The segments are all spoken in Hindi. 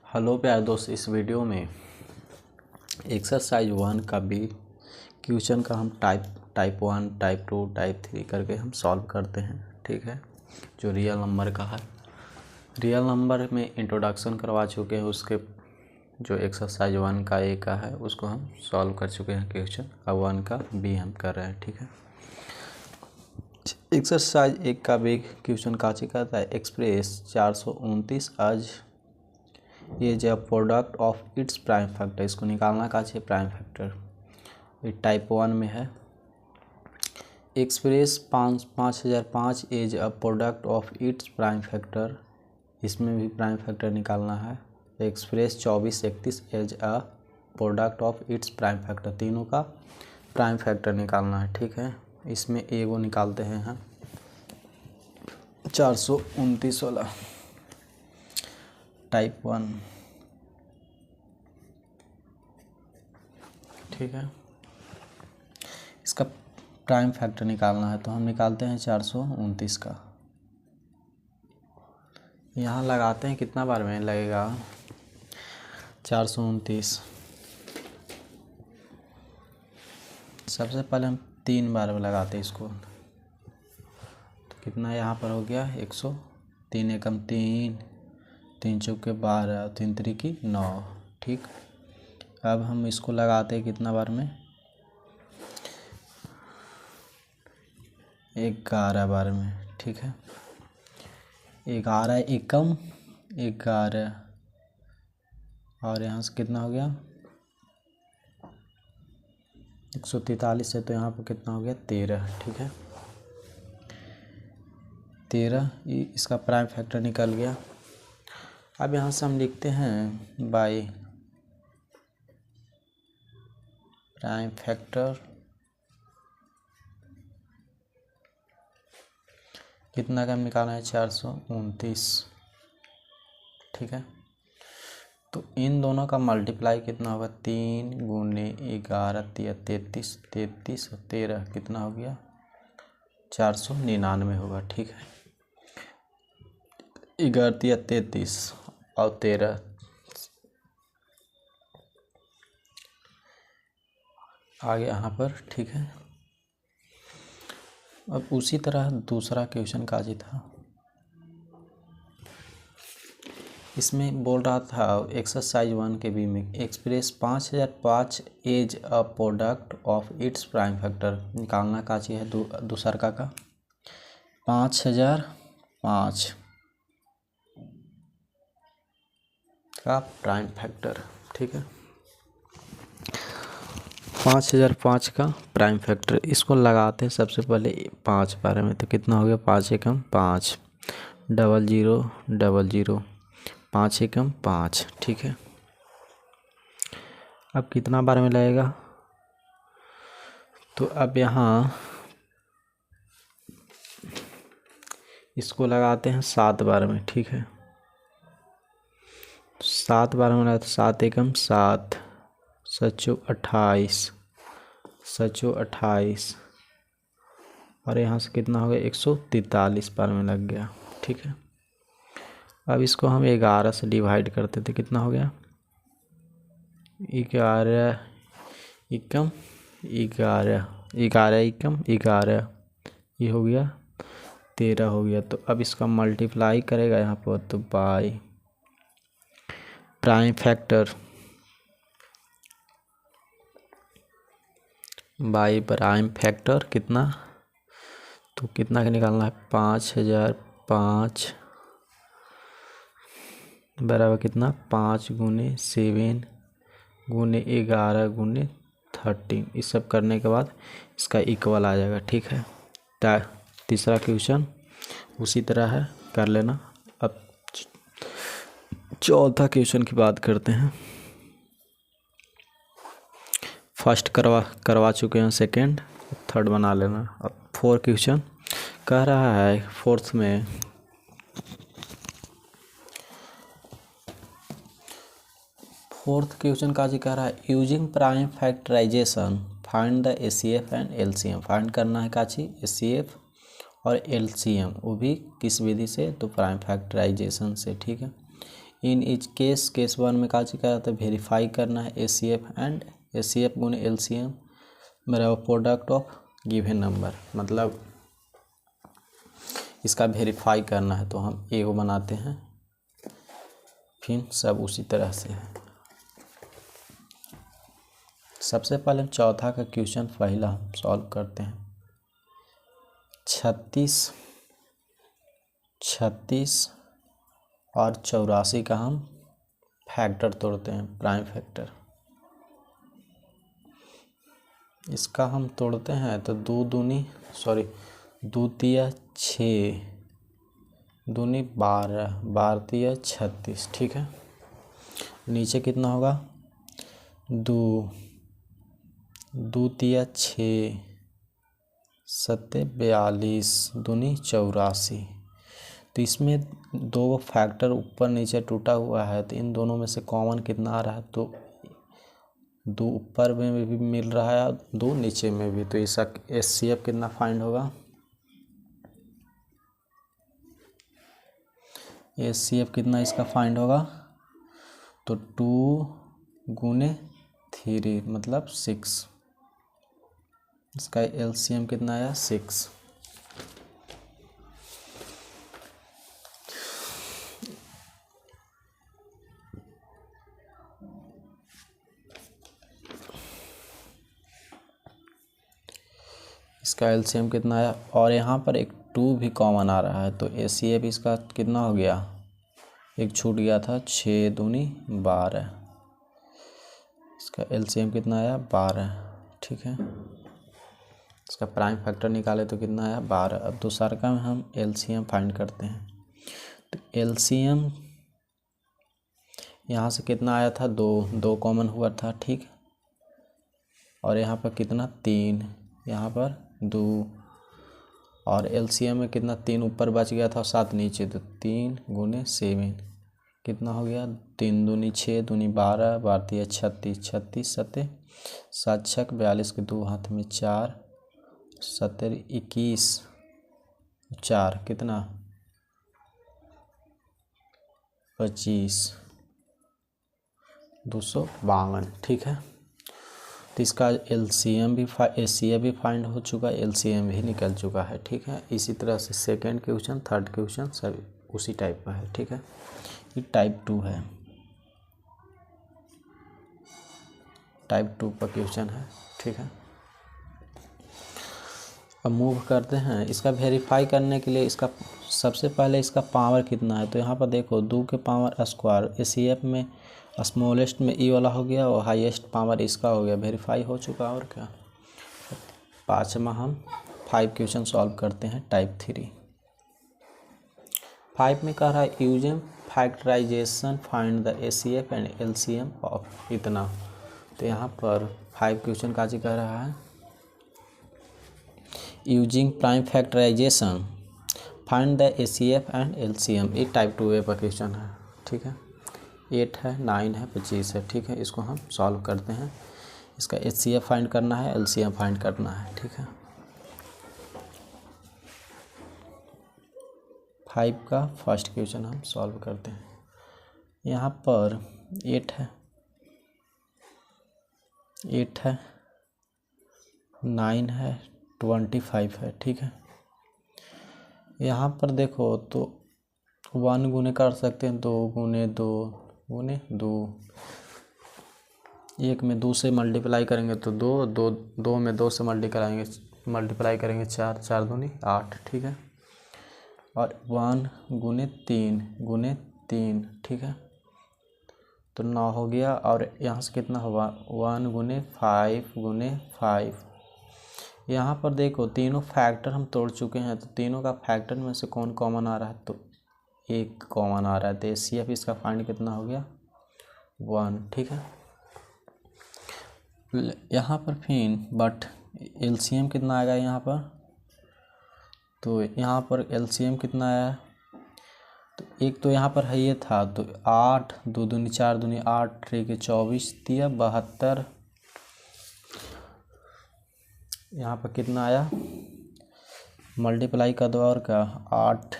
हेलो प्यारे दोस्त, इस वीडियो में एक्सरसाइज 1 का भी क्वेश्चन का हम टाइप 1, टाइप 2, टाइप 3 करके हम सॉल्व करते हैं। ठीक है, जो रियल नंबर का है। रियल नंबर में इंट्रोडक्शन करवा चुके हैं, उसके जो एक्सरसाइज 1 का ए का है उसको हम सॉल्व कर चुके हैं क्वेश्चन। अब 1 का बी हम कर रहे हैं। ठीक है, एक्सरसाइज 1 का भी क्वेश्चन काची कहता है, एक्सप्रेस 429 आज ये जो product of its prime factor, इसको निकालना का चाहिए प्राइम फैक्टर। ये टाइप 1 में है। Express 5005 as a product of its prime factor, इसमें भी प्राइम फैक्टर निकालना है। Express 2431 as a product of its prime factor, तीनों का प्राइम फैक्टर निकालना है। ठीक है, इसमें एगो निकालते हैं हम 429 वाला टाइप 1। ठीक है, इसका प्राइम फैक्टर निकालना है तो हम निकालते हैं 429 का। यहाँ लगाते हैं, कितना बार में लगेगा 429। सबसे पहले हम 3 बार में लगाते हैं इसको, तो कितना यहाँ पर हो गया 100। 3 एकम 3, 3 चौके 12, 3 त्रिकी 9। ठीक, अब हम इसको लगाते हैं कितना बार में 11 बार में। ठीक है, 11 एकम 11, और यहाँ से कितना हो गया 143 से, तो यहाँ पर कितना हो गया 13। ठीक है, 13 इसका प्राइम फैक्टर निकल गया। अब यहाँ से हम लिखते हैं बाई प्राइम फैक्टर, कितना का निकालना है 429। ठीक है, तो इन दोनों का मल्टीप्लाई कितना होगा 3 गुने 11 33, 33 और 13 कितना हो गया 499 होगा। ठीक है, 11 33 और 13 आ गया यहाँ पर। ठीक है, अब उसी तरह दूसरा क्वेश्चन काजी था, इसमें बोल रहा था एक्सरसाइज 1 के बी में, express 5005 as a product of its prime factor, निकालना का चाहिए दूसरा का 5005 का प्राइम फैक्टर। ठीक है, 5005 का प्राइम फैक्टर, इसको लगाते हैं सबसे पहले 5 बार में, तो कितना हो गया 5 एकम 5, 00 00, 5 एकम 5। ठीक है, अब कितना बार में लगेगा, तो अब यहाँ इसको लगाते हैं 7 बार में। ठीक है, 7 बार में लगाते 7 एकम 7, 7 28, 7 28, और यहाँ से कितना हो गया 143 बार में लग गया। ठीक है, अब इसको हम 11 से डिवाइड करते थे, कितना हो गया 11 एकम 11, 11 एकम 11, ये हो गया 13 हो गया। तो अब इसका मल्टीप्लाई करेगा यहाँ पर, तो by prime factor, by prime factor कितना, तो कितना का निकालना है 5005 बराबर कितना 5 गुने 7 गुने 11 गुने 13, इस सब करने के बाद इसका इक्वल आ जाएगा। ठीक है, तीसरा क्वेश्चन उसी तरह है, कर लेना। अब चौथा क्वेश्चन की बात करते हैं। फर्स्ट करवा चुके हैं, सेकंड थर्ड बना लेना। अब 4 क्वेश्चन कह रहा है, फोर्थ में क्वेश्चन का जी कह रहा है, using prime factorization find the ACF and LCM, find करना है काची एसीएफ और एलसीएम, वो भी किस विधि से, तो प्राइम फैक्टराइजेशन से। ठीक है, इन इच केस 1 में क्या रहता है, वेरीफाई करना है ACF एंड ACF गुने LCM मेरा प्रोडक्ट ऑफ गिवन नंबर, मतलब इसका वेरीफाई करना है तो हम A को बनाते हैं, फिर सब उसी तरह से है। सबसे पहले हम चौथा का क्वेश्चन पहला हम सॉल्व करते हैं। 36 और 84 का हम फैक्टर तोड़ते हैं, प्राइम फैक्टर। इसका हम तोड़ते हैं तो 2 तिया 6, दूनी 12, 12 तिया 36, ठीक है। नीचे कितना होगा, 2 तिया 6, 7 42, दूनी 84। तो इसमें 2 फैक्टर ऊपर नीचे टूटा हुआ है, तो इन दोनों में से कॉमन कितना आ रहा है, तो 2 ऊपर में भी मिल रहा है, 2 नीचे में भी। तो इसका HCF कितना फाइंड होगा, HCF कितना इसका फाइंड होगा, तो 2 गुने 3 मतलब 6। इसका LCM कितना आया, 6। इसका LCM कितना आया, और यहाँ पर एक 2 भी कॉमन आ रहा है, तो ACF इसका कितना हो गया, एक छूट गया था, 6 दूनी 12। इसका LCM कितना आया, 12, ठीक है। इसका प्राइम फैक्टर निकाले तो कितना आया, 12। अब दूसरा का में हम LCM फाइंड करते हैं। तो LCM यहाँ से कितना आया था, 2 कॉमन हुआ था, ठीक। और यहाँ पर कितना, 3, यहाँ पर 2, और LCM में कितना, 3 ऊपर बच गया था, 7 नीचे, तो 3 गुने 7 कितना हो गया, 3 दूनी 6, दूनी 12, 12 36, 36 7 7 6 42 के 2 हाथ में 4, 7 21, 4 कितना, 25, 252, ठीक है। तो इसका LCM भी ACF भी फाइंड हो चुका है, LCM भी निकल चुका है, ठीक है। इसी तरह से सेकंड क्वेश्चन, थर्ड क्वेश्चन सब उसी टाइप का है, ठीक है। ये टाइप 2 है, टाइप 2 का क्वेश्चन है, ठीक है। अब मूव करते हैं। इसका वेरीफाई करने के लिए इसका सबसे पहले इसका पावर कितना है, तो यहाँ पर देखो 2 के पावर स्क्वायर, ACF में स्मॉलेस्ट में E वाला हो गया और हाईएस्ट पावर इसका हो गया, वेरीफाई हो चुका। और क्या, 5वां हम 5 क्वेश्चन सॉल्व करते हैं, टाइप 3। 5 में कह रहा है using factorization find the ACF and LCM of इतना। तो यहाँ पर 5 क्वेश्चन का जी कह रहा है using prime factorization find the ACF and LCM। ये टाइप 2A का क्वेश्चन है, ठीक है। 8 है, 9 है, 25 है, ठीक है। इसको हम सॉल्व करते हैं। इसका HCF फाइंड करना है, LCM फाइंड करना है, ठीक है। 5 का फर्स्ट क्वेश्चन हम सॉल्व करते हैं। यहाँ पर 8 है, 9 है, 25 है, ठीक है। यहाँ पर देखो तो 1 गुने कर सकते हैं, 2 गुने 2 गुने 2, 1 में 2 से मल्टीप्लाई करेंगे तो 2 में 2 से मल्टीप्लाई करेंगे 4, 4 दूनी 8, ठीक है। और 1 गुने 3, ठीक है, तो 9 हो गया। और यहाँ से कितना होगा, 1 गुने 5, यहाँ पर देखो तीनों फैक्टर हम तोड़ चुके हैं, तो तीनों का फैक्टर में से कौन कॉमन आ रहा है, तो 1 कॉमन आ रहा है, तो ACF इसका फाइंड कितना हो गया, 1, ठीक है। यहाँ पर फिर बट LCM कितना आएगा यहाँ पर, तो यहाँ पर LCM कितना आया, तो एक तो यहाँ पर है ये था, तो 8, 2 दूनी 4 दूनी 8, 3 के 24 दिया 72। यहाँ पर कितना आया, मल्टीप्लाई कर दो और क्या, 8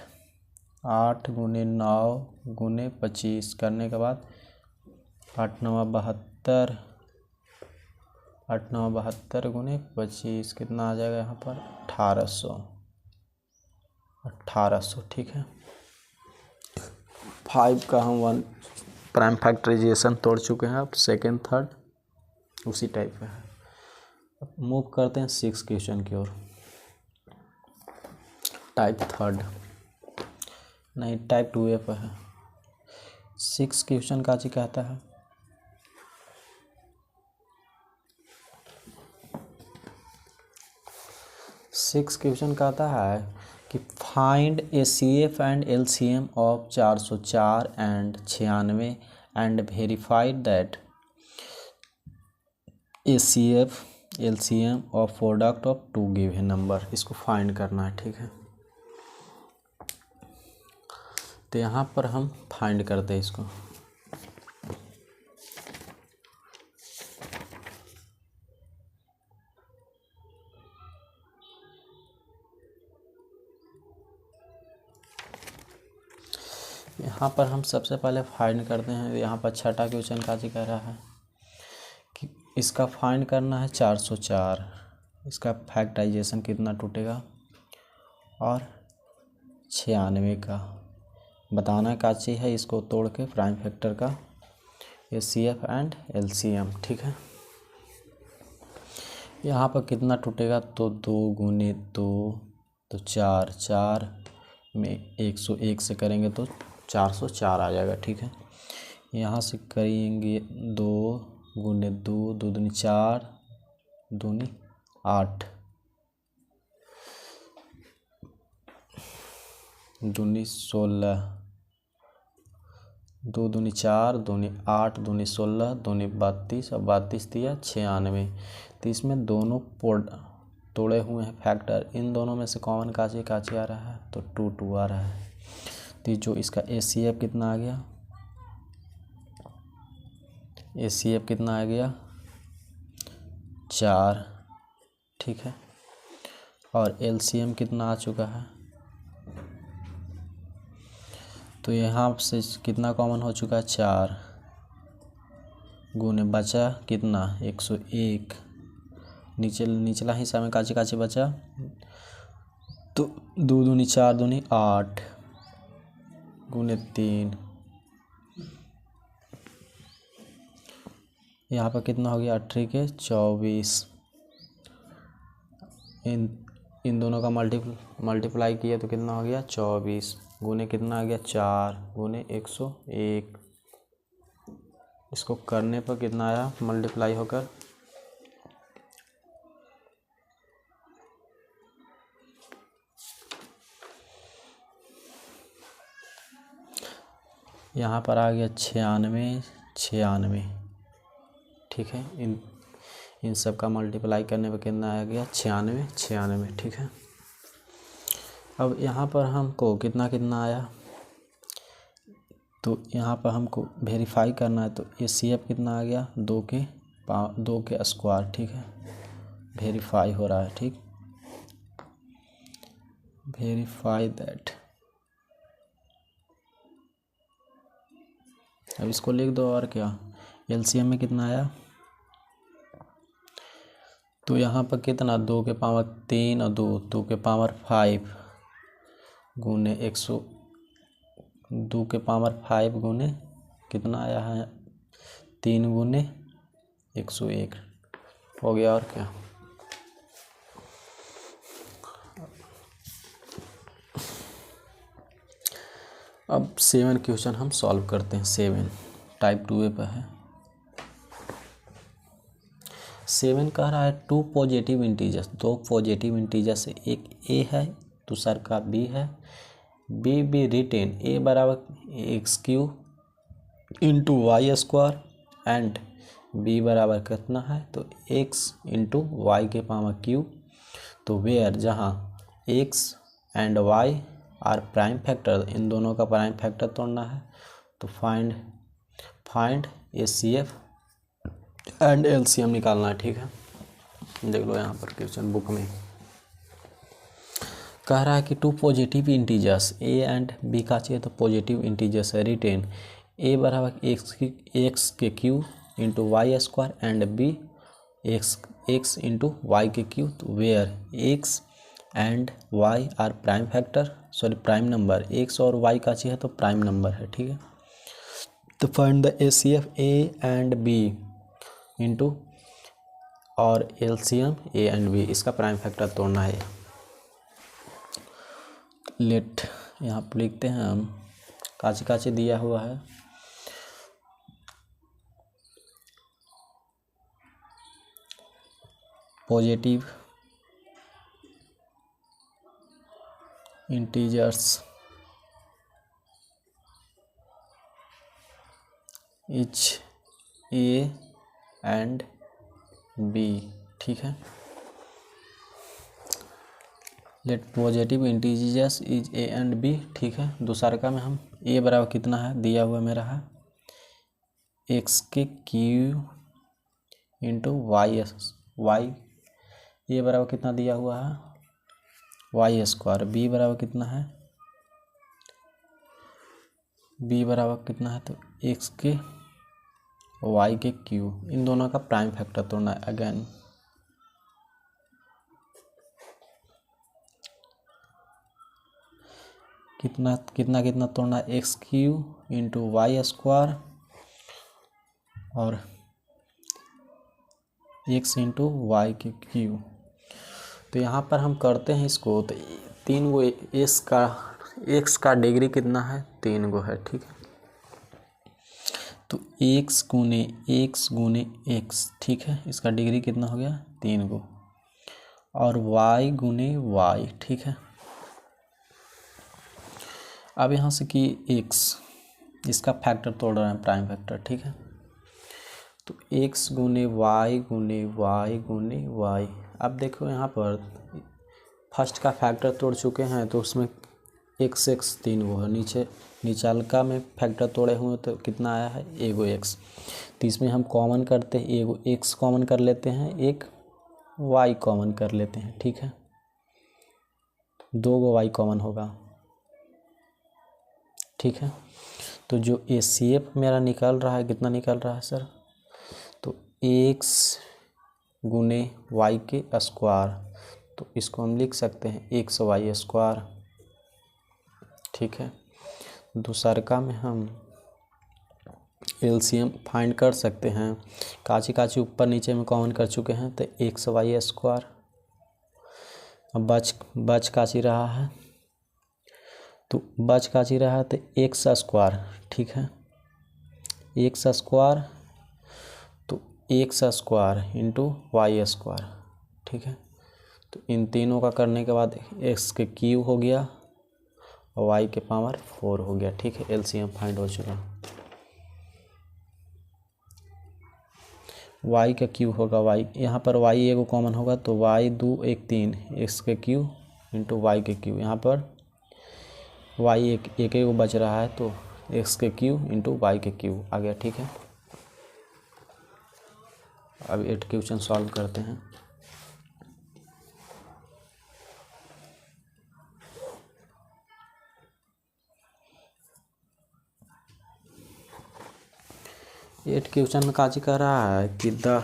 8 गुने 9 गुने 25 करने के बाद 8 9 72, 8 9 72 गुने 25 कितना आ जाएगा यहाँ पर 1800। ठीक है। 5 का हम 1 प्राइम फैक्टराइजेशन तोड़ चुके हैं। अब सेकेंड थर्ड उसी टाइप का है। अब मूव करते हैं 6 क्वेश्चन की ओर। टाइप थर्ड नहीं, टाइप 2A पर है। 6 क्वेश्चन का जी कहता है 6 क्वेश्चन कहता है कि find ACF and LCM of 404 and 96 and verified that ACF LCM of product of 2 given number. इसको फाइंड करना है। ठीक है। तो यहाँ पर हम फाइंड करते हैं इसको। यहाँ पर हम सबसे पहले फाइंड करते हैं। यहाँ पर छठा क्वेश्चन का जी कह रहा है कि इसका फाइंड करना है 404। इसका फैक्टराइजेशन कितना टूटेगा और 96 का बताना का चीज़ है। इसको तोड़ के प्राइम फैक्टर का ACF एंड LCM। ठीक है। यहाँ पर कितना टूटेगा तो 2 गुने 2 तो 4, 4 में 101 से करेंगे तो 404 आ जाएगा। ठीक है। यहाँ से करेंगे 2 गुने 2, 2 दूनी 4, दूनी 8, दूनी 16, 2 दूनी 4, दूनी 8, दूनी 16, दूनी 32 और 32 दिया 96। तो इसमें दोनों तोड़े हुए हैं फैक्टर। इन दोनों में से कॉमन काची आ रहा है तो 2 2 आ रहा है। तो जो इसका ACF कितना आ गया, ACF कितना आ गया 4। ठीक है। और LCM कितना आ चुका है तो यहाँ से कितना कॉमन हो चुका है 4 गुने बचा कितना 101। निचला हिस्सा में काची बचा तो 2 दूनी 4, दूनी 8 गुने 3। यहाँ पर कितना हो गया 18 के 24। इन दोनों का मल्टीप्लाई किया तो कितना हो गया 24 गुने कितना आ गया 4 गुने 101। इसको करने पर कितना आया मल्टीप्लाई होकर यहाँ पर आ गया 96। ठीक है। इन सब का मल्टीप्लाई करने पर कितना आ गया 96। ठीक है। अब यहाँ पर हमको कितना आया तो यहाँ पर हमको वेरीफाई करना है। तो ACF कितना आ गया 2 के स्क्वायर। ठीक है। वेरीफाई हो रहा है। ठीक। Verify that. अब इसको लिख दो। और क्या LCM में कितना आया तो यहाँ पर कितना 2 के पावर 3 और 2 के पावर 5 गुने 2 के पावर 5 गुने कितना आया है 3 गुने 101 हो गया। और क्या अब 7 क्वेश्चन हम सॉल्व करते हैं। 7 टाइप 2A पर है। 7 कह रहा है 2 पॉजिटिव इंटीजर्स, 2 पॉजिटिव इंटीजर्स से एक A है दूसरा का B है। B बी रिटेन A बराबर x³ into y square and B बराबर कितना है तो x इंटू वाई के पावर क्यूब। तो वेयर जहाँ x and y are prime factor, इन दोनों का प्राइम फैक्टर तोड़ना है। तो फाइंड ACF एंड LCM निकालना है। ठीक है। देख लो यहाँ पर क्वेश्चन बुक में कह रहा है कि two positive integers A and B का चाहिए, तो पॉजिटिव इंटीजर्स है रिटेन ए बराबर एक्स के cube into y square and B x into y के क्यू, तो where x and y are prime factor prime number, x और वाई का चाहिए तो प्राइम नंबर है, ठीक है। तो find the HCF A and B into और एलसीएम ए एंड बी, इसका प्राइम फैक्टर तोड़ना है। लेट यहाँ पर लिखते हैं हम, काची काची दिया हुआ है, positive integers each A and B, ठीक है। Let positive integers is A and B, ठीक है। दूसरा में हम ए बराबर कितना है दिया हुआ मेरा है एक्स के क्यू इंटू वाई ए बराबर कितना दिया हुआ है वाई स्क्वायर, बी बराबर कितना है तो एक्स के वाई के क्यू, इन दोनों का प्राइम फैक्टर तोड़ना है। अगेन कितना तोड़ना है, x cube into y square और एक्स इंटू वाई के क्यू। तो यहाँ पर हम करते हैं इसको, तो 3 गो एक्स का डिग्री कितना है 3 गो है, ठीक है। तो एक्स गुने एक्स, ठीक है, इसका डिग्री कितना हो गया 3 गो, और वाई गुने वाई, ठीक है। अब यहाँ से कि एक्स, इसका फैक्टर तोड़ रहे हैं प्राइम फैक्टर, ठीक है। तो एक्स गुने वाई गुने वाई गुने वाई, अब देखो यहाँ पर फर्स्ट का फैक्टर तोड़ चुके हैं, तो उसमें एक्स 3 गो है, नीचालका में फैक्टर तोड़े हुए तो कितना आया है एगो एक्स। तो इसमें हम कॉमन करते हैं, एगो एक्स कॉमन कर लेते हैं, एक वाई कॉमन कर लेते हैं, ठीक है। 2 गो वाई कॉमन होगा, ठीक है। तो जो एसीएफ मेरा निकल रहा है, कितना निकल रहा है सर, तो एक्स गुने वाई के स्क्वायर, तो इसको हम लिख सकते हैं एक्स वाई स्क्वायर, ठीक है। दूसरा में हम एलसीएम फाइंड कर सकते हैं, काची ऊपर नीचे में कॉमन कर चुके हैं, तो एक्स वाई स्क्वायर, अब बच काची रहा है, तो बच काची रहा है तो एक्स स्क्वायर, ठीक है, एक्स स्क्वायर, तो x square into y square, ठीक है। तो इन तीनों का करने के बाद एक्स के क्यू हो गया और वाई के पावर 4 हो गया, ठीक है। एलसीएम फाइंड हो चुका, वाई का क्यू होगा वाई, यहाँ पर वाई एगो कॉमन होगा, तो वाई 2 1 3 एक्स के क्यू इंटू वाई के क्यू, यहाँ पर वाई एक एगो बच रहा है, तो एक्स के क्यू इंटू वाई के क्यू आ गया, ठीक है। अब 8 क्वेश्चन सॉल्व करते हैं। एट क्वेश्चन में काजी कह रहा है कि द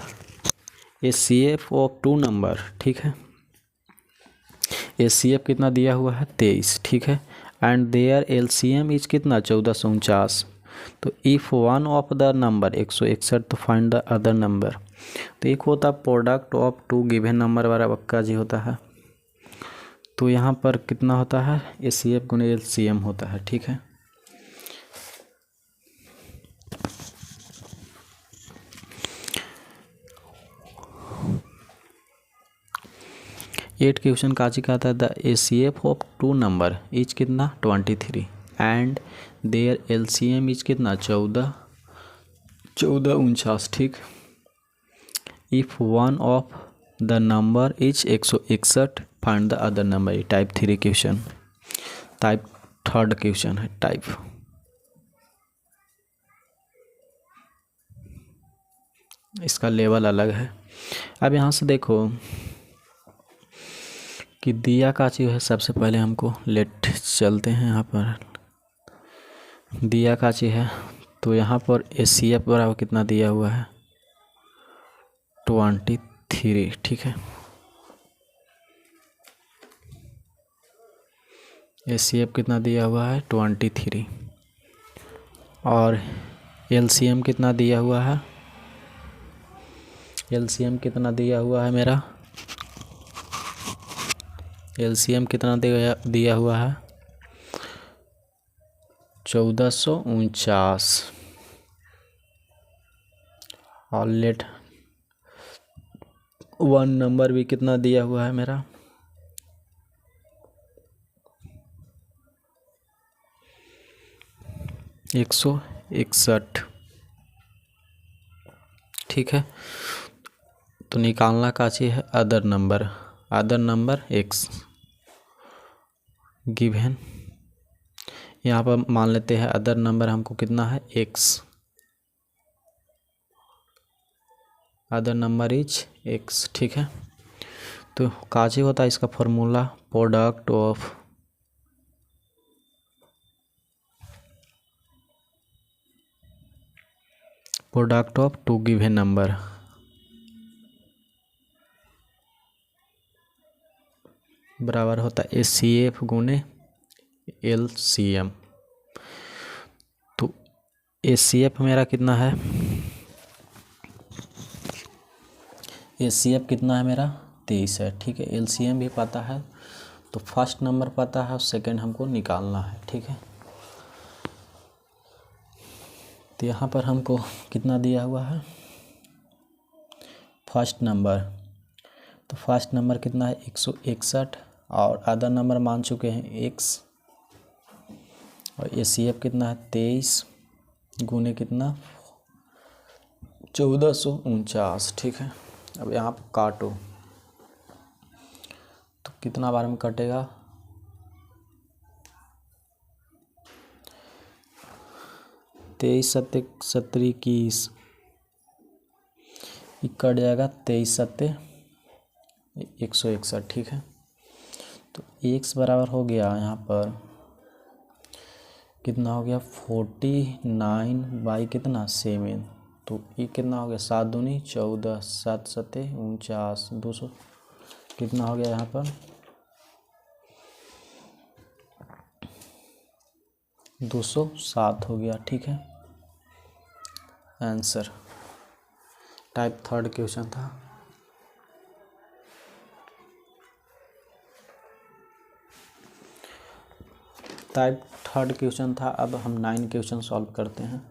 एसीएफ ऑफ 2 नंबर, ठीक है, एसीएफ कितना दिया हुआ है 23, ठीक है, एंड देयर एलसीएम इज कितना 1449। तो if one of the number 161, तो फाइंड द अदर नंबर। तो एक होता है प्रोडक्ट ऑफ 2 गिवन नंबर बराबर का जी होता है, तो यहाँ पर कितना होता है एसीएफ गुने एलसीएम होता है, ठीक है। एट क्वेश्चन काची कहता है the HCF of 2 number is कितना 23 एंड देयर एलसीएम इज कितना 1449, ठीक। If one of the number is 161 find the other number. Type 3 question, type 3rd question है टाइप। इसका लेवल अलग है। अब यहाँ से देखो कि दिया का चीज़ है। सबसे पहले हमको लेट चलते हैं यहाँ पर, दिया का चीज़ है तो यहाँ पर HCF बराबर कितना दिया हुआ है 23, ठीक है। HCF कितना दिया हुआ है 23 और LCM कितना दिया हुआ है, LCM कितना दिया हुआ है मेरा, LCM कितना दिया हुआ है 1449 और लेट 1 नंबर भी कितना दिया हुआ है मेरा 161, ठीक है। तो निकालना का चीज़ है अदर नंबर x गिवन, यहाँ पर मान लेते हैं अदर नंबर हमको कितना है x, other number is x, ठीक है। तो का चीज़ होता है इसका formula product of two given number बराबर होता है HCF गुने LCM। तो HCF मेरा कितना है, HCF कितना है मेरा 23 है, ठीक है। LCM भी पता है तो फर्स्ट नंबर पता है और सेकंड हमको निकालना है, ठीक है। तो यहाँ पर हमको कितना दिया हुआ है फर्स्ट नंबर, तो फर्स्ट नंबर कितना है 161 और अदर नंबर मान चुके हैं x और HCF कितना है 23 गुने कितना 1449, ठीक है। अब यहाँ पर काटो तो कितना बार में कटेगा 23 सत्ते 70 21 कट जाएगा 23 सत्ते 161, ठीक है। तो x बराबर हो गया यहाँ पर कितना हो गया 49 बाई कितना 7, तो ये कितना हो गया 7 दूनी 14 7 सत्ते 49 200 कितना हो गया यहाँ पर 207 हो गया, ठीक है। आंसर टाइप 3 क्वेश्चन था। टाइप 3 क्वेश्चन था। अब हम 9 क्वेश्चन सॉल्व करते हैं।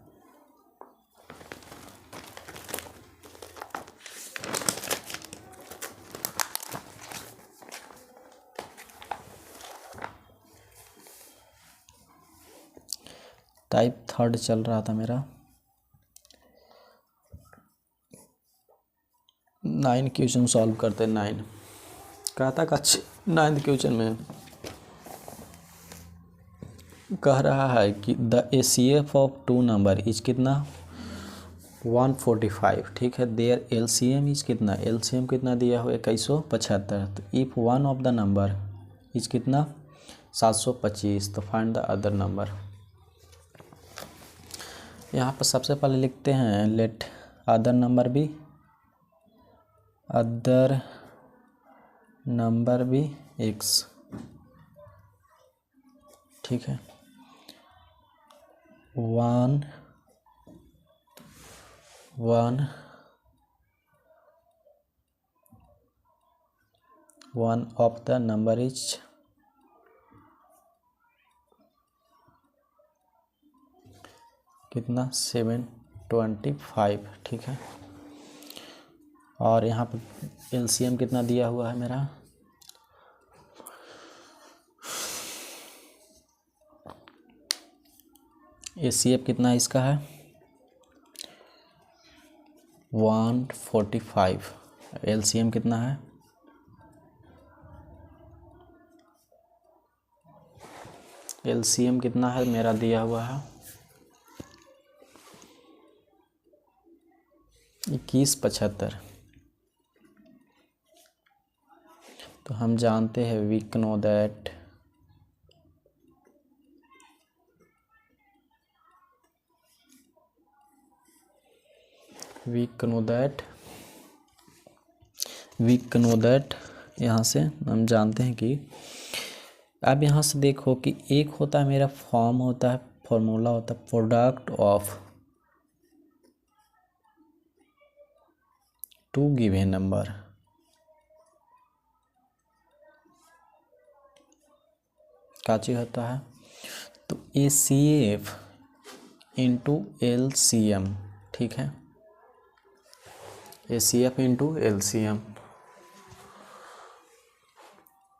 टाइप 3 चल रहा था मेरा। 9 क्वेश्चन सॉल्व करते 9 कहता का 9th क्वेश्चन में कह रहा है कि the HCF of two number is कितना 145, ठीक है। देयर LCM इज कितना, LCM कितना दिया हुआ 2175। तो if one of the number is कितना 725, तो फाइंड द अदर नंबर। यहाँ पर सबसे पहले लिखते हैं लेट अदर नंबर भी x, ठीक है। 1 ऑफ द नंबर इज कितना 725, ठीक है। और यहाँ पर LCM कितना दिया हुआ है मेरा HCF कितना इसका है 145, LCM कितना है LCM कितना है मेरा दिया हुआ है 2175। तो हम जानते हैं वी नो दैट यहाँ से हम जानते हैं कि अब यहाँ से देखो कि एक होता है मेरा फॉर्म होता है, फॉर्मूला होता है product of two given number. क्या चीज होता है? तो ACF इंटू LCM, ठीक है, ACF इंटू LCM।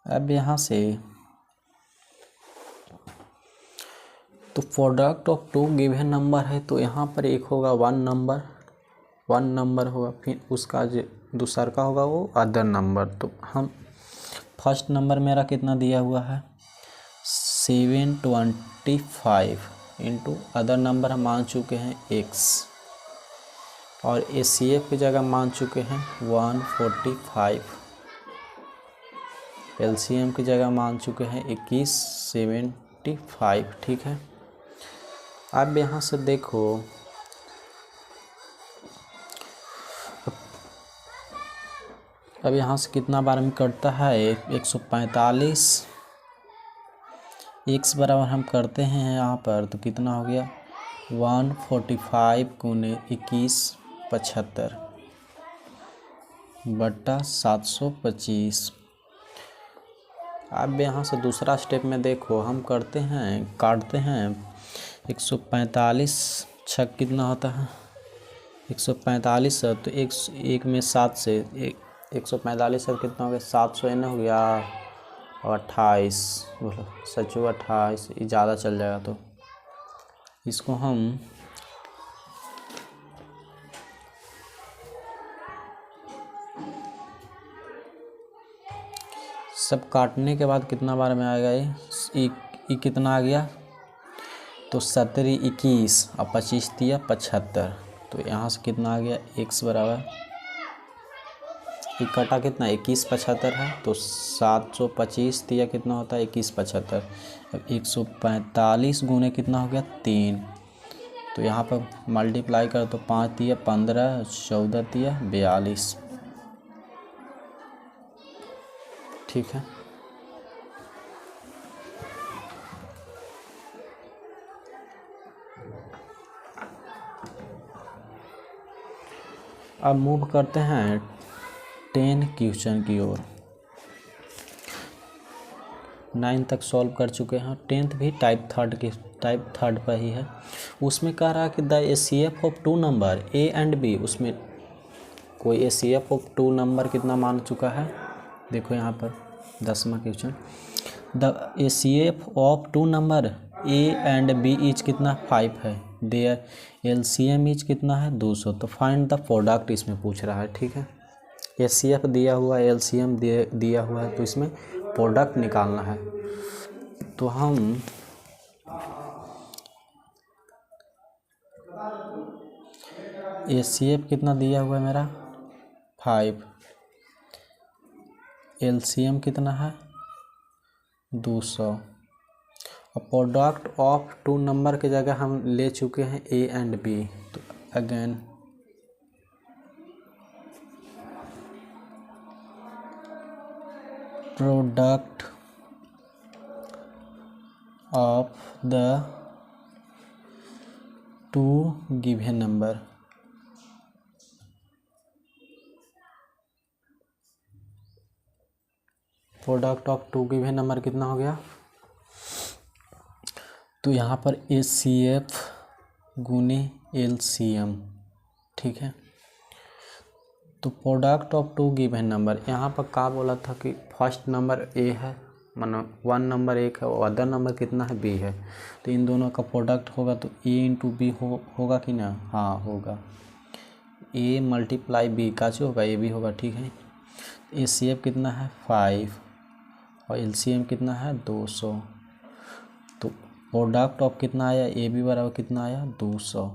अब यहाँ से तो product of two given number है, तो यहाँ पर एक होगा वन नंबर होगा, फिर उसका जो दूसरा का होगा वो अदर नंबर। तो हम फर्स्ट नंबर मेरा कितना दिया हुआ है 725 इंटू अदर नंबर हम मान चुके हैं x, और ACF की जगह मान चुके हैं 145, LCM की जगह मान चुके हैं 2175, ठीक है। अब यहाँ से देखो अब यहाँ से कितना बार में कटता है 145, x बराबर हम करते हैं यहाँ पर, तो कितना हो गया 145 गुने 21 75 बट्टा 725। अब यहाँ से दूसरा स्टेप में देखो हम करते हैं, काटते हैं 145 छक कितना होता है 145 है, तो एक में 7 से 145 से कितना हो गया 700 एन हो गया, और 28 बोलो सचो 28, ये ज़्यादा चल जाएगा तो इसको हम सब काटने के बाद कितना बार में आएगा ये कितना आ गया, तो 17 21 और 25 दिया 75, तो यहाँ से कितना आ गया x बराबर ये कटा कितना 21 75 है, तो 725 दिया कितना होता है 21 75। अब 145 गुने कितना हो गया 3, तो यहाँ पर मल्टीप्लाई कर तो 5 दिया 15, 14 दिया 42, ठीक है। अब मूव करते हैं 10 क्वेश्चन की ओर। 9 तक सॉल्व कर चुके हैं, 10th भी टाइप थर्ड पर ही है। उसमें कह रहा है कि the ACF of two number A and B, उसमें कोई ACF ऑफ टू नंबर कितना मान चुका है, देखो यहाँ पर 10वां question, the ACF of two number A and B is कितना 5 है, देयर LCM इज कितना है 200, तो फाइंड द प्रोडक्ट इसमें पूछ रहा है, ठीक है। ACF दिया हुआ है, LCM दिया हुआ है, तो इसमें प्रोडक्ट निकालना है। तो हम ACF कितना दिया हुआ है मेरा 5, LCM कितना है 200, और प्रोडक्ट ऑफ टू नंबर की जगह हम ले चुके हैं A एंड B, तो again product of the two given number, product of two given number कितना हो गया, तो यहाँ पर ACF गुने LCM, ठीक है। तो product of two given number, यहाँ पर क्या बोला था कि फर्स्ट नंबर A है, मानो 1 नंबर 1 है, और अदर नंबर कितना है B है, तो इन दोनों का प्रोडक्ट होगा तो A इंटू B होगा कि ना, हाँ होगा, A मल्टीप्लाई B का जो होगा A B होगा, ठीक है। ACF कितना है 5 और LCM कितना है 200, तो प्रोडक्ट ऑफ कितना आया AB बराबर कितना आया 200,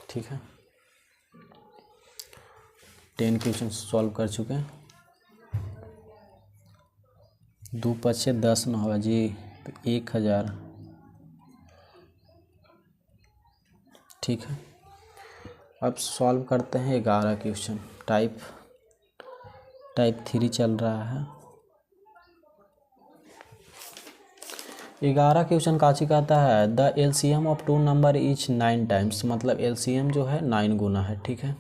ठीक है। 10 क्वेश्चन सॉल्व कर चुके हैं। दो पचे 10 न होगा जी, तो 1000। ठीक है, अब सॉल्व करते हैं 11 क्वेश्चन। टाइप 3 चल रहा है। 11 क्वेश्चन काची कहता है, the LCM of two number is 9 times, मतलब एलसीएम जो है 9 गुना है। ठीक है,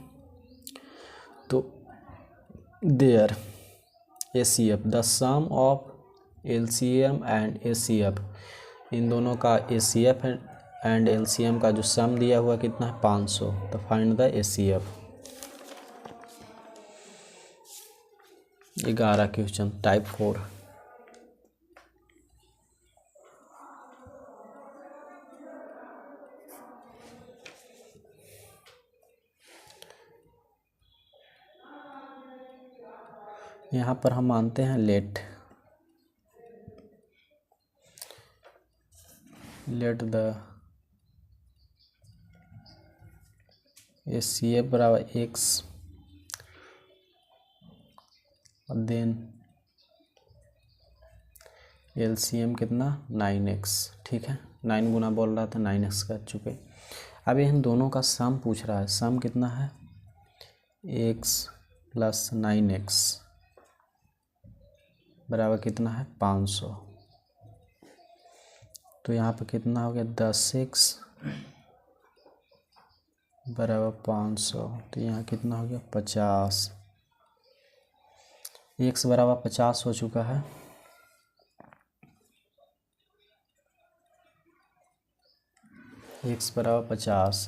तो there ACF, the sum of LCM and ACF, इन दोनों का एसीएफ एंड एलसीएम का जो सम दिया हुआ कितना है 500, तो find the ACF. 11 question type 4। यहाँ पर हम मानते हैं लेट द एसीएफ बराबर x, और देन एलसीएम कितना 9x। ठीक है, 9 गुना बोल रहा था, 9x कर चुके। अब इन दोनों का सम पूछ रहा है, सम कितना है x प्लस 9x बराबर कितना है 500। तो यहाँ पर कितना हो गया 10x बराबर 500, तो यहाँ कितना हो गया 50। x बराबर 50 हो चुका है। x बराबर 50,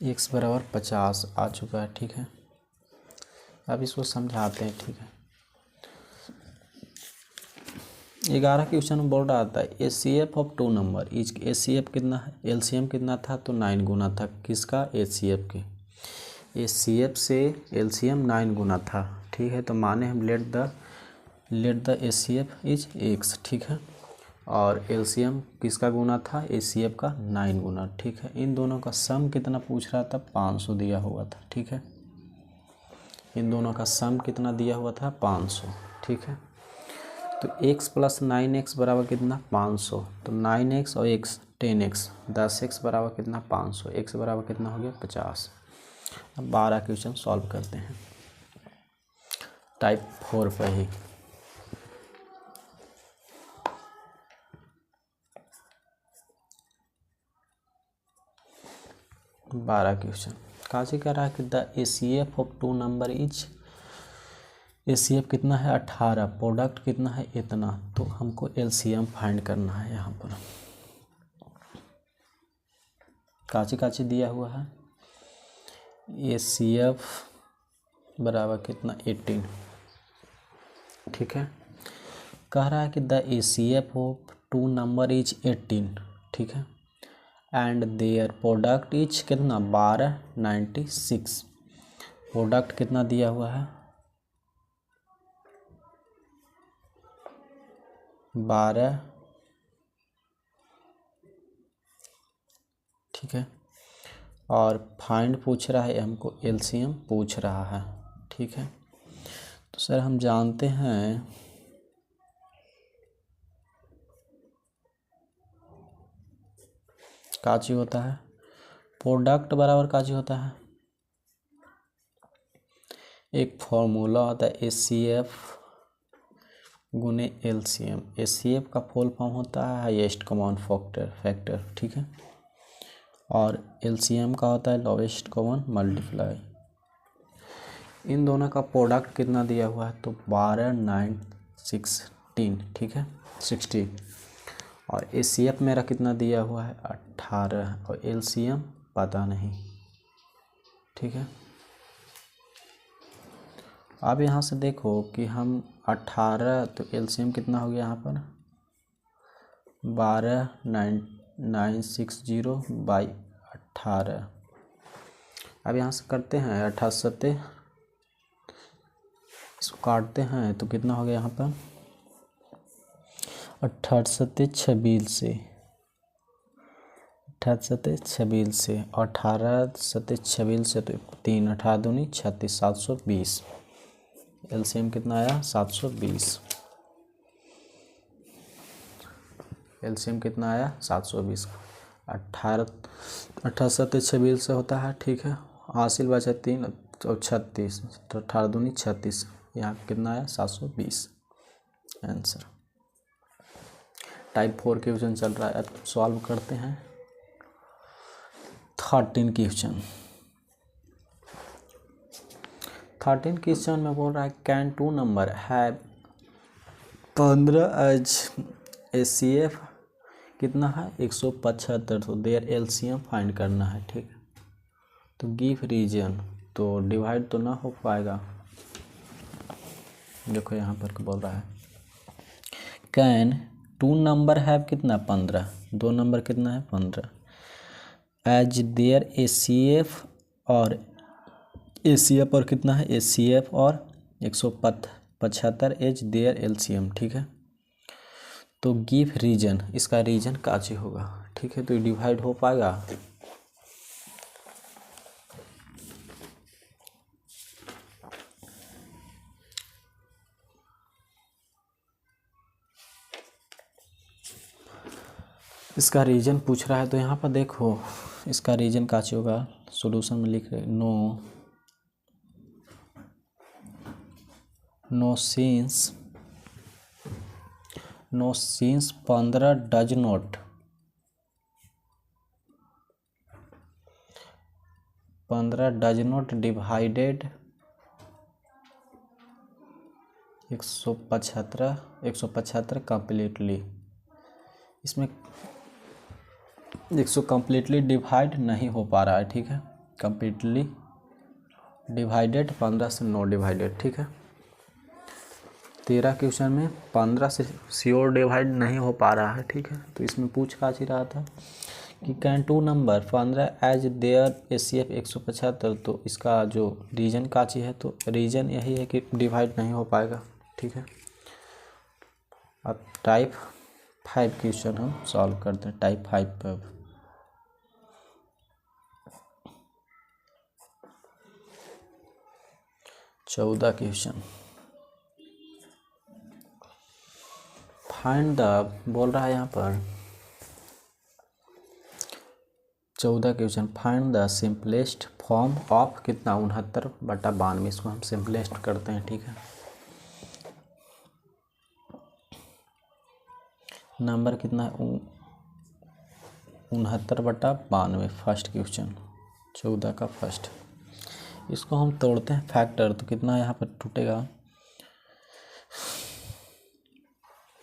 x बराबर 50 आ चुका है। ठीक है, अब इसको समझाते हैं। ठीक है, 11 क्वेश्चन में बोल रहा था HCF of two number is, HCF कितना है, एलसीएम कितना था, तो 9 गुना था किसका, एसीएफ के। एसीएफ से एलसीएम 9 गुना था। ठीक है, तो माने हम let the ACF is x। ठीक है, और एलसीएम किसका गुना था, एसीएफ का 9 गुना। ठीक है, इन दोनों का सम कितना पूछ रहा था, 500 दिया हुआ था। ठीक है, इन दोनों का सम कितना दिया हुआ था 500। ठीक है, तो x प्लस 9x बराबर कितना 500, तो 9x और x 10x, 10x बराबर कितना 500, x बराबर कितना हो गया 50। अब 12 क्वेश्चन सॉल्व करते हैं टाइप 4 पर ही। बारह क्वेश्चन काजी कह रहा है कि the HCF of two number is, HCF कितना है 18, प्रोडक्ट कितना है इतना, तो हमको एलसीएम फाइंड करना है। यहाँ पर काची दिया हुआ है, एसीएफ बराबर कितना 18। ठीक है, कह रहा है कि the HCF of two number is 18। ठीक है, एंड देयर प्रोडक्ट इज कितना 1296। प्रोडक्ट कितना दिया हुआ है 12। ठीक है, और फाइंड पूछ रहा है हमको, एलसीएम पूछ रहा है। ठीक है, तो सर हम जानते हैं काची होता है, प्रोडक्ट बराबर काची होता है, एक फॉर्मूला होता है एसीएफ गुने एलसीएम। एसीएफ का फुल फॉर्म होता है हाईएस्ट कॉमन फैक्टर। ठीक है, और एलसीएम का होता है लोवेस्ट कॉमन मल्टीप्लाई। इन दोनों का प्रोडक्ट कितना दिया हुआ है, तो 12 9 16। ठीक है, 16, और एसीएफ मेरा कितना दिया हुआ है 18, और एलसीएम पता नहीं। ठीक है, अब यहाँ से देखो कि हम 18, तो एलसीएम कितना हो गया यहाँ पर 12 960 बाई 18। अब यहाँ से करते हैं 18 इसको काटते हैं, तो कितना हो गया यहाँ पर 18 सत्ते 26 से 18 सत्ते 26 से 18 सत्ते 26 से तो 3 18 दूनी 36 720। एलसीएम कितना आया 720। एलसीएम कितना आया 720। 18 सत्ते 26 से होता है, ठीक है। हासिल बचा 3 और 36 तो 18 दूनी 36। यहाँ कितना आया 720 आंसर। टाइप 4 क्वेश्चन चल रहा है, अब सॉल्व करते हैं 13 क्वेश्चन। 13 क्वेश्चन में बोल रहा है can two number have 15 as HCF कितना है 175, तो देयर एलसीएम फाइंड करना है, ठीक है। तो गिव रीजन, तो डिवाइड तो ना हो पाएगा। देखो यहाँ पर बोल रहा है कैन टू नंबर हैव कितना 15, दो नंबर कितना है 15 एज देयर एचसीएफ और एचसीएफ और कितना है एचसीएफ और 175 एज देयर एलसीएम, ठीक है। तो गिव रीजन, इसका रीजन काची होगा, ठीक है। तो डिवाइड हो पाएगा, इसका रीजन पूछ रहा है। तो यहाँ पर देखो इसका रीजन काची होगा, सॉल्यूशन में लिख रहे no since 15 does not 15 does not divided 175 completely. इसमें 100 कंप्लीटली डिवाइड नहीं हो पा रहा है, ठीक है। कंप्लीटली डिवाइडेड 15 से नो डिवाइडेड, ठीक है। 13 क्वेश्चन में 15 से श्योर डिवाइड नहीं हो पा रहा है, ठीक है। तो इसमें पूछ काची रहा था कि can two number 15 as their HCF 175, तो इसका जो रीजन काची है, तो रीजन यही है कि डिवाइड नहीं हो पाएगा, ठीक है। अब टाइप 5 क्वेश्चन हम सॉल्व करते हैं, टाइप 5 पर। चौदह क्वेश्चन फाइंड द, बोल रहा है यहाँ पर 14 question find the simplest form of कितना 69/92। इसको हम सिंपलेस्ट करते हैं, ठीक है। नंबर कितना है 69/92, फर्स्ट क्वेश्चन 14 का फर्स्ट। इसको हम तोड़ते हैं फैक्टर, तो कितना यहाँ पर टूटेगा,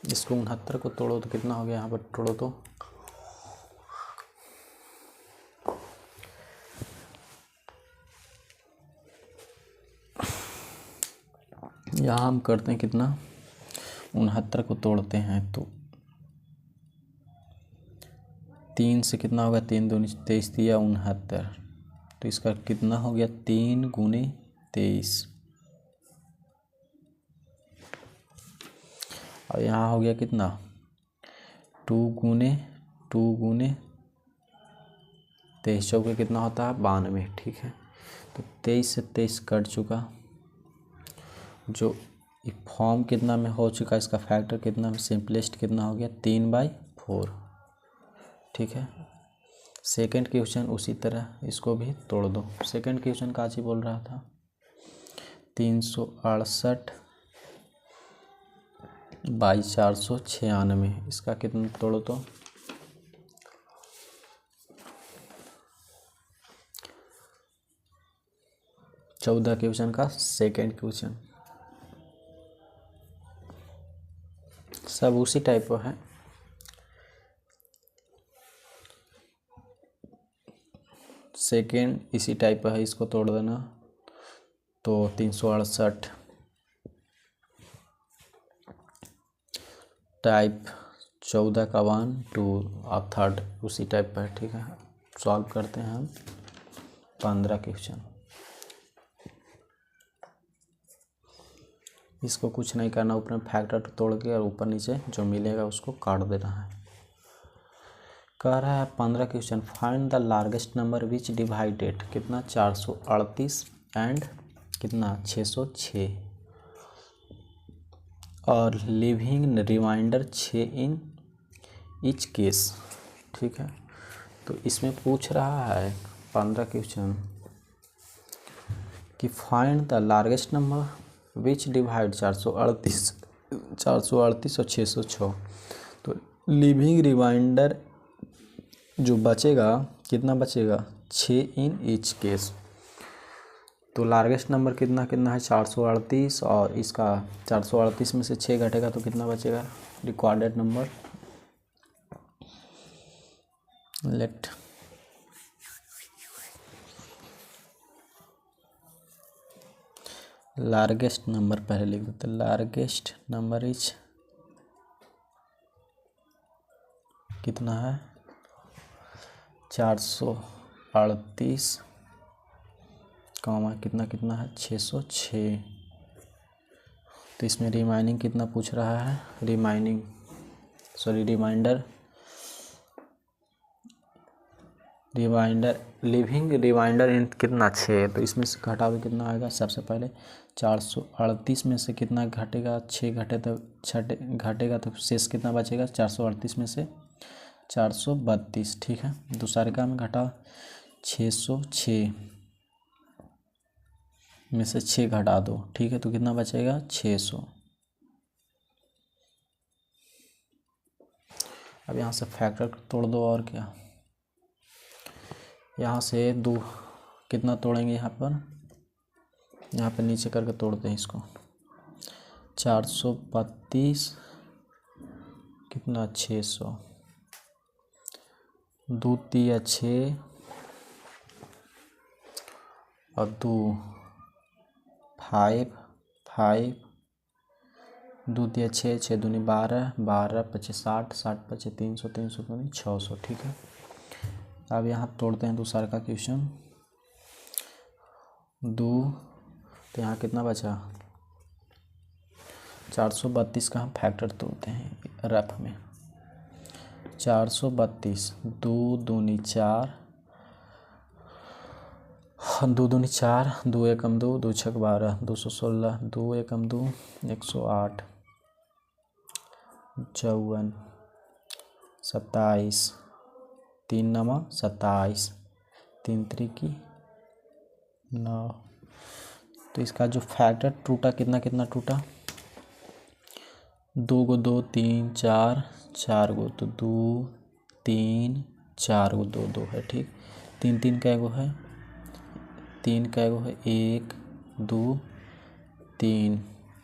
इसको 69 को तोड़ो तो कितना हो गया, यहाँ पर तोड़ो तो यहाँ हम करते हैं कितना 69 को तोड़ते हैं तो 3 से कितना होगा 3 दूनी 23 दिया 69, तो इसका कितना हो गया 3 गुने 23 और यहाँ हो गया कितना 2 गुने 23 चौके कितना होता है 92, ठीक है। तो 23 से 23 कट चुका, जो फॉर्म कितना में हो चुका, इसका फैक्टर कितना में, सिंपलेस्ट कितना हो गया 3/4, ठीक है। सेकंड क्वेश्चन उसी तरह इसको भी तोड़ दो। सेकंड क्वेश्चन काची बोल रहा था 368/496, इसका कितना तोड़ो तो 14 क्वेश्चन का सेकंड क्वेश्चन सब उसी टाइप का है। सेकेंड इसी टाइप का है, इसको तोड़ देना तो 368 टाइप 14 का 1 2 और थर्ड उसी टाइप का है, ठीक है। सॉल्व करते हैं हम 15 क्वेश्चन। इसको कुछ नहीं करना, ऊपर में फैक्टर तोड़ के और ऊपर नीचे जो मिलेगा उसको काट देना है। कह रहा है 15 question, find the largest number which divided कितना 438 एंड कितना 606 और leaving remainder 6 in each case. ठीक है, तो इसमें पूछ रहा है 15 क्वेश्चन कि find the largest number which divide 438 और 606। तो लिविंग रिमाइंडर जो बचेगा कितना बचेगा 6 इन ईच केस। तो लार्जेस्ट नंबर कितना कितना है 438 और इसका 438 में से 6 घटेगा तो कितना बचेगा required number. Let largest number पहले लिख देते, लार्जेस्ट नंबर इज कितना है 438 कॉमा कितना कितना है 606। तो इसमें रिमाइनिंग कितना पूछ रहा है, रिमाइंडर लिविंग रिमाइंडर इन कितना 6। तो इसमें से घटाओ कितना आएगा, सबसे पहले 438 में से कितना घटेगा 6 घटेगा तो शेष कितना बचेगा 438 में से 432। ठीक है, दूसरे का में घटा 606 में से 6 घटा दो। ठीक है, तो कितना बचेगा 600। अब यहाँ से फैक्टर तोड़ दो और क्या, यहाँ से 2 कितना तोड़ेंगे, यहाँ पर नीचे करके तोड़ते हैं इसको। 432 कितना 600, 2 तिया 6 और 2 5 5, 2 तिया 6 6 दूनी 12 12 पचे 60 60 पचे 300 300 दूनी 600। ठीक है, अब यहाँ तोड़ते हैं दूसरा का क्वेश्चन 2। तो यहाँ कितना बचा 432 का हम फैक्टर तोड़ते हैं रफ में। 432 2 दूनी 4 2 दूनी 4 2 एकम 2 2 छक 12 216 2 एकम 2 108 54 27 3 9 27 3 3 9। तो इसका जो फैक्टर टूटा कितना कितना टूटा 2 को 2 3 4 4 को तो 2 3 4 को 2 2 है। ठीक, 3 3 का एगो है 3 का एगो है 1 2 3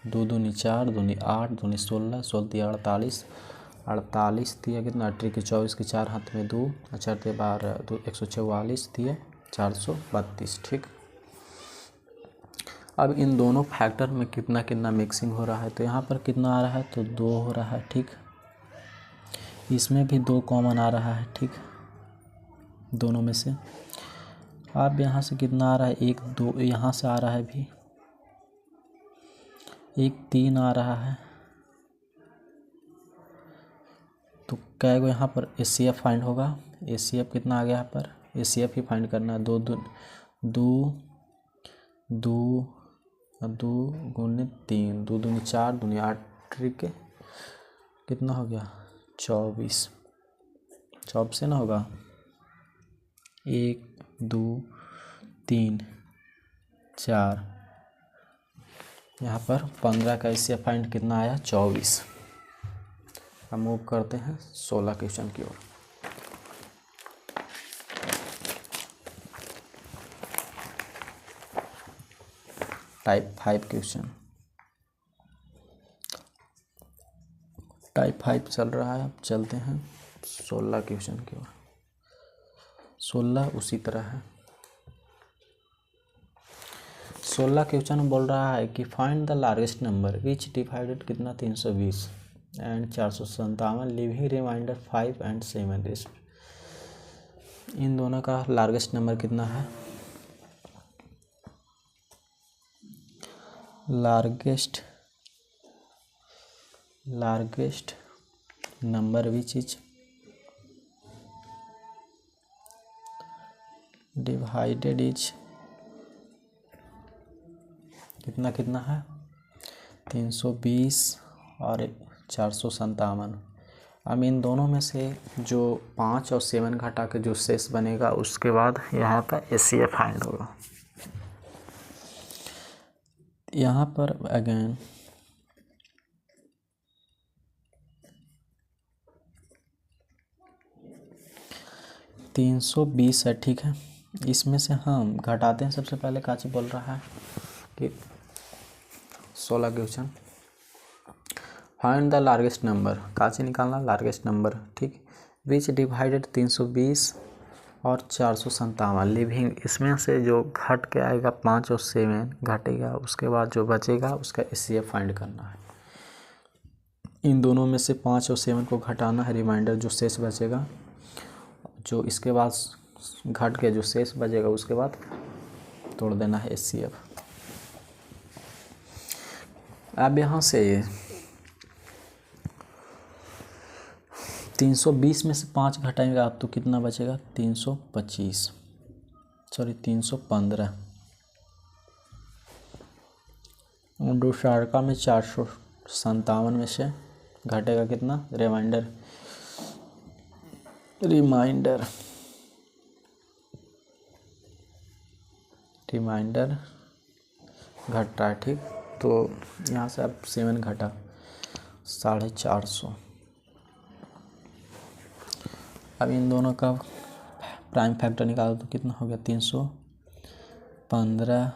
2 दूनी 4 दूनी 8 दूनी 16 16 दिया 48 48 दिया कितना 18 के 24 के 4 हाथ में 2 4 दिया 12 2 144 दिया 432। ठीक, अब इन दोनों फैक्टर में कितना कितना मिक्सिंग हो रहा है, तो यहाँ पर कितना आ रहा है तो 2 हो रहा है। ठीक, इसमें भी 2 कॉमन आ रहा है। ठीक, दोनों में से अब यहाँ से कितना आ रहा है 1 2, यहाँ से आ रहा है भी 1 3 आ रहा है। तो क्या गो यहाँ पर ACF फाइंड होगा, ACF कितना आ गया यहाँ पर ACF ही फाइंड करना है। 2 2 2 2 2 गुने 3 2 दूनी 4 दूनी 8 ट्रिक कितना हो गया 24 24 से ना होगा 1 2 3 4। यहाँ पर 15 का इससे फाइंड कितना आया 24। हम मूव करते हैं 16 क्वेश्चन की ओर। टाइप 5 क्वेश्चन, टाइप 5 चल रहा है। अब चलते हैं 16 क्वेश्चन की ओर। 16 उसी तरह है। 16 क्वेश्चन बोल रहा है कि find the largest number which divided कितना 320 एंड 457 लिविंग रिमाइंडर 5 एंड 7। इन दोनों का लार्जेस्ट नंबर कितना है, largest largest number which is divided is कितना कितना है 320 और 457। अब इन दोनों में से जो 5 और 7 घटा के जो शेष बनेगा उसके बाद यहाँ पर HCF फाइंड होगा। यहाँ पर अगेन $320 है, ठीक है। इसमें से हम घटाते हैं। सबसे पहले काची बोल रहा है कि 16 question find the largest number, काची निकालना लार्जेस्ट नंबर, ठीक। विच डिवाइडेड 320 और 457 लिविंग, इसमें से जो घट के आएगा 5 और 7 घटेगा, उसके बाद जो बचेगा उसका HCF फाइंड करना है। इन दोनों में से 5 और 7 को घटाना है, रिमाइंडर जो शेष बचेगा, जो इसके बाद घट के जो शेष बचेगा उसके बाद तोड़ देना है HCF। अब यहाँ से 320 में से 5 घटाएंगे आप तो कितना बचेगा 315। दूसरा में 457 में से घटेगा कितना रिमाइंडर घट रहा है, ठीक। तो यहाँ से अब 7 घटा 450। अब इन दोनों का प्राइम फैक्टर निकालो तो कितना हो गया 315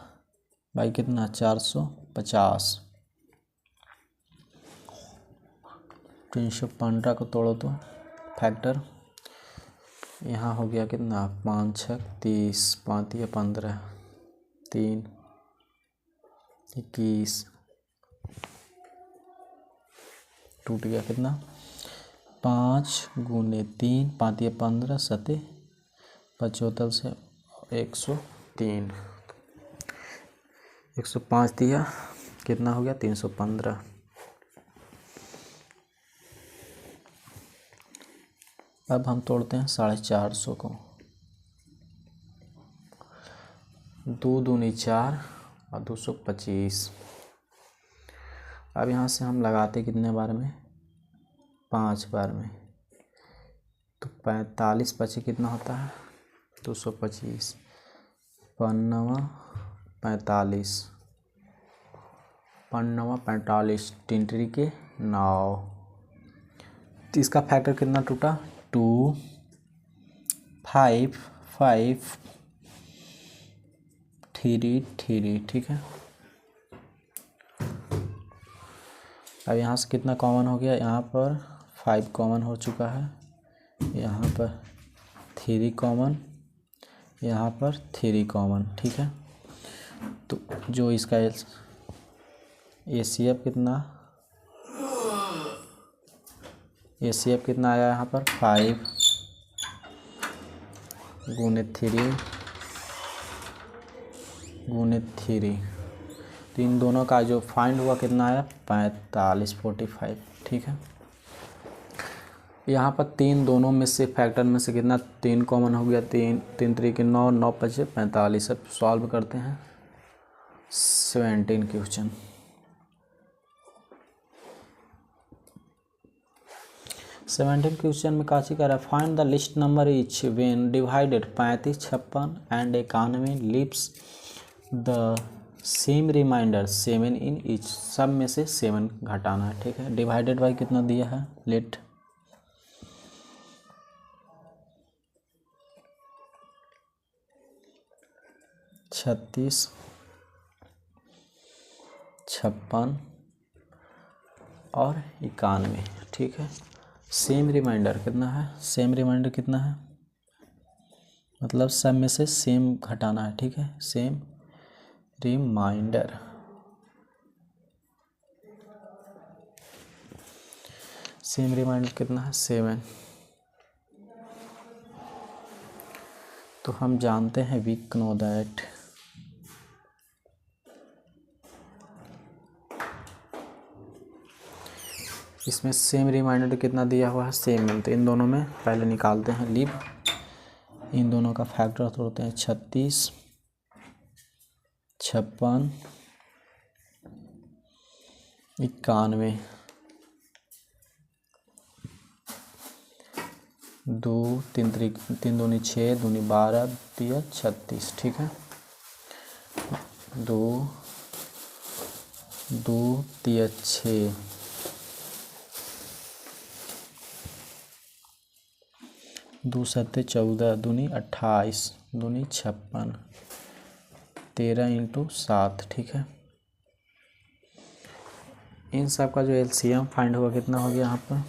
बाई कितना 450। 315 को तोड़ो तो फैक्टर यहाँ हो गया कितना 5 6 30 5 या 15 3 21 टूट गया कितना 5 गुने 3 5 या 15 7 75 से 103 105 दिया कितना हो गया 315। अब हम तोड़ते हैं 450 को। 2 दूनी 4 और 225। अब यहाँ से हम लगाते कितने बार में 5 बार में, तो 45 पचे कितना होता है 225 5 45 45 3 के 9। तो इसका फैक्टर कितना टूटा 2 5 5 3 3, ठीक है। अब यहाँ से कितना कॉमन हो गया, यहाँ पर 5 कॉमन हो चुका है, यहाँ पर 3 कॉमन, यहाँ पर 3 कॉमन, ठीक है। तो जो इसका HCF कितना आया यहाँ पर 5 गुने 3 तो इन दोनों का जो फाइंड हुआ कितना आया 45 ठीक है। यहाँ पर 3 दोनों में से फैक्टर में से कितना 3 कॉमन हो गया, 3 3 के 9 9 बचे 45। अब सॉल्व करते हैं 17 क्वेश्चन। में काची कह रहा है find the least number which when divided 35 56 and इकोनॉमी leaves the same remainder 7 in each, सब में से 7 घटाना है, ठीक है। डिवाइडेड बाई कितना दिया है लेट 36 56 और 91, ठीक है। सेम रिमाइंडर कितना है, सेम रिमाइंडर कितना है मतलब सब में से सेम घटाना है, ठीक है। सेम रिमाइंडर कितना है 7। तो हम जानते हैं वी नो दैट इसमें सेम रिमाइंडर कितना दिया हुआ है, सेम है, तो इन दोनों में पहले निकालते हैं लीव। इन दोनों का फैक्टर तोड़ते हैं, 36, 56, 91, 2 3 3 दूनी 6, दूनी 12, दिया 36। ठीक है, 2 2 दिया 6, 2 7 14, दूनी 28, दूनी 56, 13 × 7। ठीक है, इन सब का जो एलसीएम फाइंड होगा कितना हो गया, यहाँ पर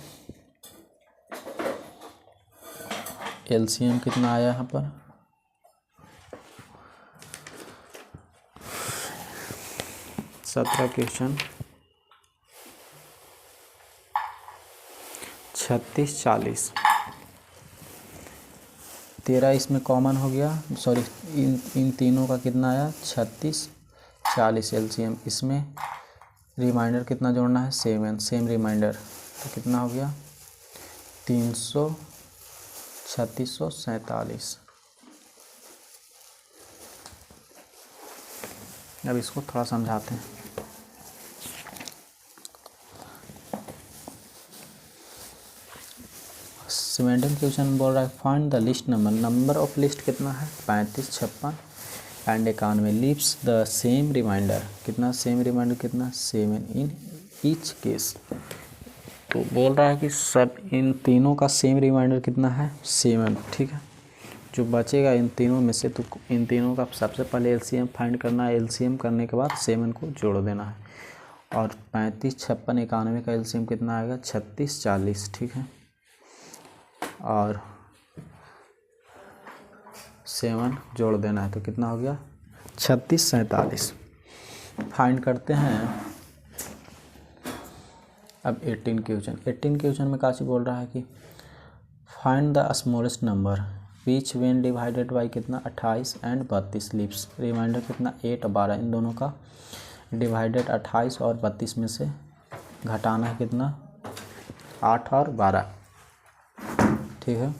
एलसीएम कितना आया यहाँ पर 17 क्वेश्चन 36 40, 13 इसमें कॉमन हो गया, सॉरी इन तीनों का कितना आया 36 40 एलसीएम। इसमें रिमाइंडर कितना जोड़ना है, सेम रिमाइंडर, तो कितना हो गया 3647। अब इसको थोड़ा समझाते हैं। सेवेंटीन क्वेश्चन बोल रहा है find the least number of least कितना है 35 56 and 91 leaves the same remainder, कितना सेम रिमाइंडर कितना 7 इन ईच केस। तो बोल रहा है कि सब इन तीनों का सेम रिमाइंडर कितना है 7। ठीक है, जो बचेगा इन तीनों में से, तो इन तीनों का सबसे पहले एलसीएम फाइंड करना है, एलसीएम करने के बाद 7 को जोड़ देना है। और 35 56 91 का एलसीएम कितना आएगा 36 40। ठीक है, और 7 जोड़ देना है, तो कितना हो गया 36 47। फाइंड करते हैं अब 18 क्वेश्चन में काशी बोल रहा है कि find the smallest number which when divided by कितना 28 एंड 32 लीव्स रिमाइंडर कितना 8 और 12, इन दोनों का डिवाइडेड 28 और 32 में से घटाना है कितना 8 और 12। ठीक है,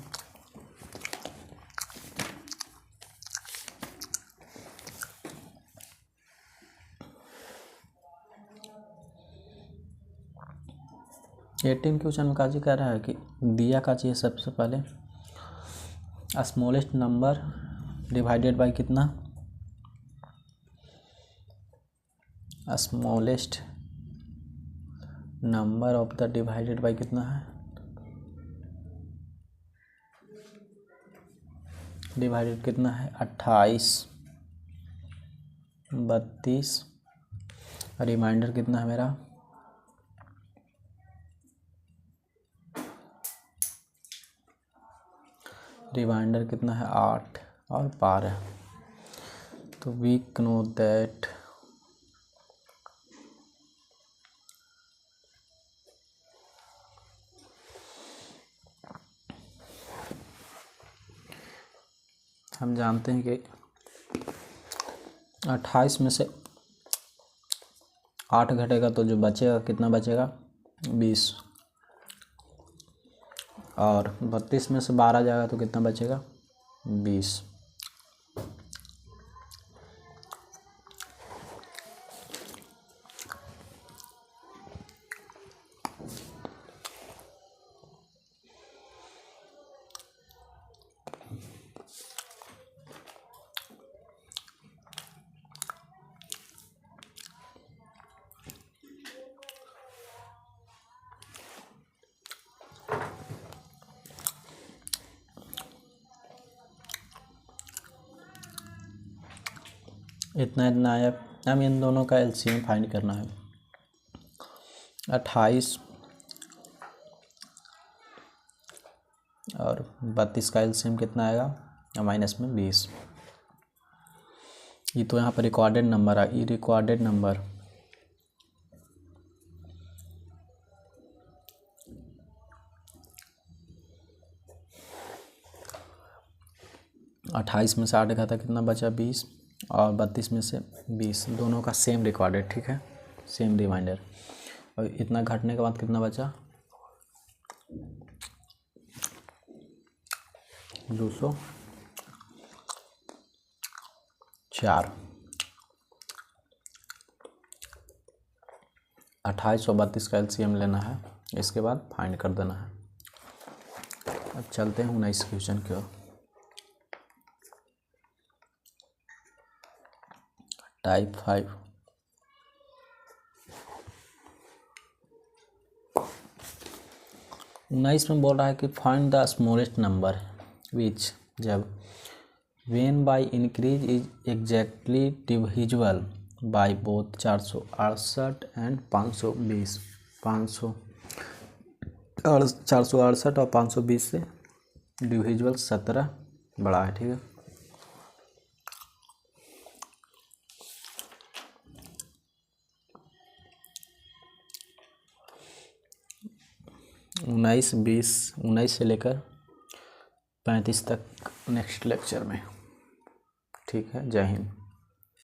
एटीन क्वेश्चन में काजी कह रहा है कि दिया का चाहिए सबसे पहले स्मॉलेस्ट नंबर डिवाइडेड बाय कितना, smallest number of the divided by कितना है, डिवाइडेड कितना है 28 32, रिमाइंडर कितना है मेरा रिमाइंडर कितना है 8 और 12। तो वी नो दैट हम जानते हैं कि 28 में से 8 घटेगा तो जो बचेगा कितना बचेगा 20, और 32 में से 12 जाएगा तो कितना बचेगा 20। इतना आया। अब इन दोनों का एलसीएम फाइंड करना है। 28 और 32 का एलसीएम कितना आएगा माइनस में 20। ये तो यहाँ पर रिकॉर्डेड नंबर है, ये रिकॉर्डेड नंबर 28 में से 8 घटा कितना बचा 20, और 32 में से 20, दोनों का सेम रिकॉर्डेड। ठीक है, सेम रिमाइंडर। और इतना घटने के बाद कितना बचा 204। 2832 का LCM लेना है, इसके बाद फाइंड कर देना है। अब चलते हैं 19 क्वेश्चन की ओर। टाइप 5 19 में बोल रहा है कि find the smallest number which जब when by increase is exactly divisible by both 468 and 520। 468 और 520 से डिविजिबल 17 बड़ा है, ठीक है। उन्नीस 19 से लेकर 35 तक नेक्स्ट लेक्चर में, ठीक है। जय हिंद।